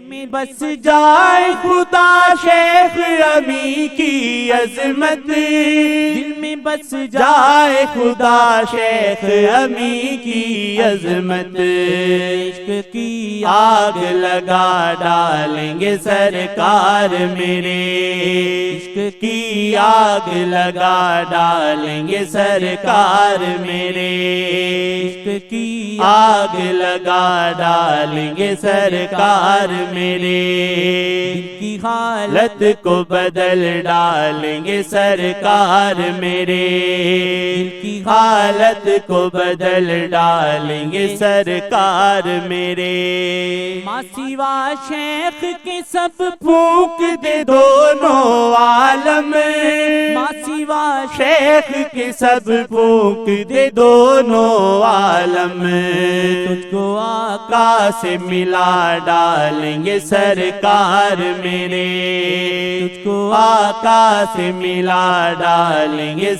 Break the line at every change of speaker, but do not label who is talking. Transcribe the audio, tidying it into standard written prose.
میں بس جائے خدا شیخ امی کی عظمت، دل میں بس جائے خدا شیخ امی کی عظمت، عشق کی آگ لگا ڈالیں گے سرکار میرے، عشق کی آگ لگا ڈالیں گے سرکار میرے، عشق کی آگ لگا ڈالیں گے سرکار میرے، دل کی حالت کو بدل ڈالیں گے سرکار میرے، دل کی حالت کو بدل ڈالیں گے سرکار میرے، ماں سوا شیخ کے سب پھونک دے دونوں عالم، ماں سوا شیخ کے سب پھونک دے دونوں عالم، تجھ کو آقا سے ملا ڈالیں گے سرکار میرے، تجھ کو آقا سے ملا ڈالیں گے